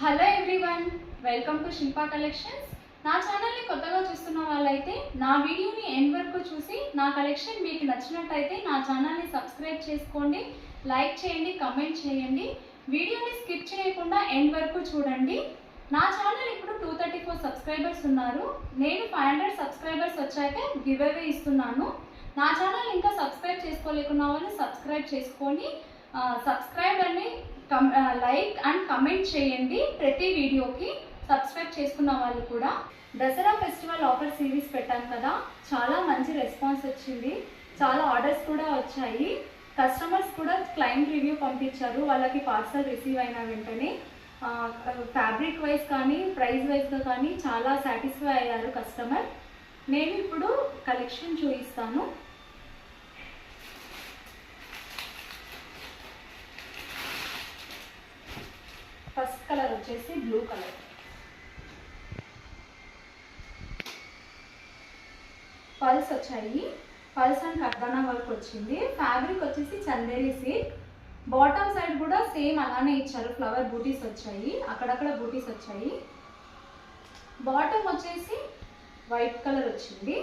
Hello everyone, welcome to Shilpa collections. నా ఛానల్ని కొత్తగా చూస్తున్న వాళ్ళైతే నా వీడియోని ఎండ్ వరకు చూసి నా కలెక్షన్ మీకు నచ్చినట్టయితే నా ఛానల్ని సబ్స్క్రైబ్ చేసుకోండి, లైక్ చేయండి, కమెంట్ చేయండి. వీడియోని స్కిప్ చేయకుండా ఎండ్ వరకు చూడండి. నా ఛానల్ ఇప్పుడు 234 సబ్స్క్రైబర్స్ ఉన్నారు. నేను 500 సబ్స్క్రైబర్స్ వచ్చాక గివ్ అవే ఇస్తున్నాను. నా ఛానల్ ఇంకా సబ్స్క్రైబ్ చేసుకోలేకున్న వాళ్ళు సబ్స్క్రైబ్ చేసుకొని సబ్స్క్రైబ్ అని లైక్ అండ్ కమెంట్ చేయండి. ప్రతి వీడియోకి సబ్స్క్రైబ్ చేసుకున్న వాళ్ళు కూడా. దసరా ఫెస్టివల్ ఆఫర్ సిరీస్ పెట్టాను కదా, చాలా మంచి రెస్పాన్స్ వచ్చింది. చాలా ఆర్డర్స్ కూడా వచ్చాయి. కస్టమర్స్ కూడా క్లయింట్ రివ్యూ పంపించారు. వాళ్ళకి పార్సల్ రిసీవ్ అయిన వెంటనే ఫ్యాబ్రిక్ వైజ్ కానీ ప్రైస్ వైజ్గా కానీ చాలా సాటిస్ఫై అయ్యారు కస్టమర్. నేను ఇప్పుడు కలెక్షన్ చూపిస్తాను. ఫస్ట్ కలర్ వచ్చేసి బ్లూ కలర్. పల్స్ వచ్చాయి. పల్స్ అండ్ కర్దానా వర్క్ వచ్చింది. ఫ్యాబ్రిక్ వచ్చేసి చందేరి సిల్క్. బాటమ్ సైడ్ కూడా సేమ్ అలానే ఇచ్చారు. ఫ్లవర్ బూటీస్ వచ్చాయి, అక్కడక్కడ బూటీస్ వచ్చాయి. బాటమ్ వచ్చేసి వైట్ కలర్ వచ్చింది.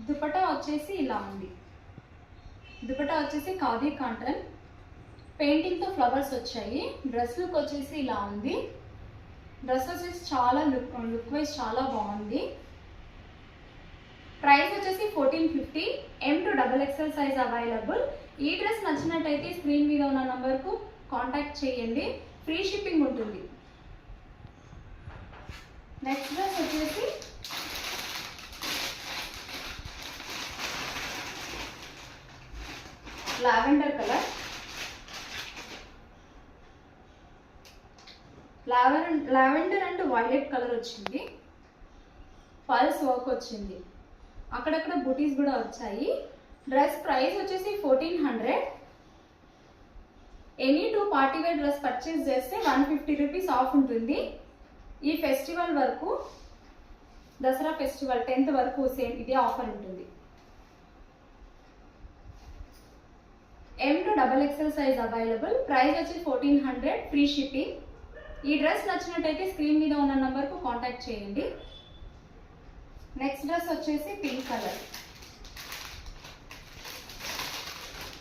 దుపట్టా వచ్చేసి ఇలా ఉంది. దుపట్టా వచ్చేసి ఖాదీ కాటన్ పెయింటింగ్తో ఫ్లవర్స్ వచ్చాయి. డ్రెస్ లుక్ వచ్చేసి ఇలా ఉంది. డ్రెస్ వచ్చేసి చాలా లుక్ వైజ్ చాలా బాగుంది. ప్రైస్ వచ్చేసి 1450. M to XXL size available. ఈ డ్రెస్ నచ్చినట్టయితే స్క్రీన్ మీద ఉన్న నంబర్కు కాంటాక్ట్ చేయండి. ఫ్రీ షిప్పింగ్ ఉంటుంది. నెక్స్ట్ డ్రెస్ వచ్చేసి lavender colour. Lavender and violet colour వచ్చింది. పల్స్ వర్క్ వచ్చింది, అక్కడక్కడ బూటీస్ కూడా వచ్చాయి. డ్రెస్ ప్రైస్ వచ్చేసి 1400. Any 2 party wear dress purchase చేస్తే 150 రూపీస్ ఆఫ్ ఉంటుంది. ఈ ఫెస్టివల్ వరకు, దసరా ఫెస్టివల్ 10th వరకు సేమ్ ఇదే ఆఫర్ ఉంటుంది. M to XXL size available. Price వచ్చి 1400. Free shipping. ఈ డ్రెస్ నచ్చినట్టయితే స్క్రీన్ మీద ఉన్న నంబర్కు కాంటాక్ట్ చేయండి. నెక్స్ట్ డ్రెస్ వచ్చేసి పింక్ కలర్.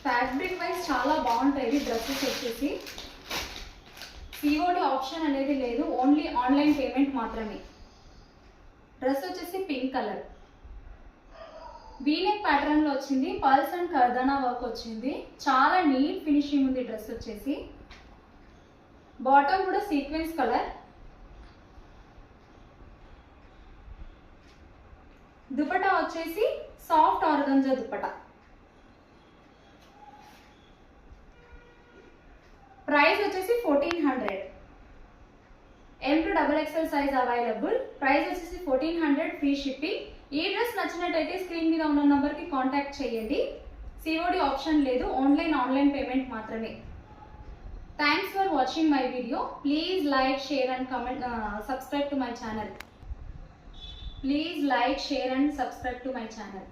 ఫ్యాబ్రిక్ వైజ్ చాలా బాగుంటాయి డ్రెస్సెస్ వచ్చేసి. COD ఆప్షన్ అనేది లేదు, ఓన్లీ ఆన్లైన్ పేమెంట్ మాత్రమే. డ్రెస్ వచ్చేసి పింక్ కలర్. వీనెక్ ప్యాటర్న్ లో వచ్చింది. పల్స్ అండ్ కర్దానా వర్క్ వచ్చింది. చాలా నీట్ ఫినిషింగ్ ఉంది డ్రెస్ వచ్చేసి. బాటమ్ కూడా సీక్వెన్స్ కలర్. దుపట్టా వచ్చేసి సాఫ్ట్ ఆర్గంజా దుపట్టా. ప్రైస్ వచ్చేసి 1400. M to XXL size available. Price వచ్చేసి 1400. Free shipping. ఈ డ్రెస్ నచ్చినట్టయితే స్క్రీన్ మీద ఉన్న నంబర్కి కాంటాక్ట్ చేయండి. COD ఆప్షన్ లేదు, ఆన్లైన్ పేమెంట్ మాత్రమే. Thanks for watching my video. Please like, share and comment, subscribe to my channel. Please like, share and subscribe to my channel.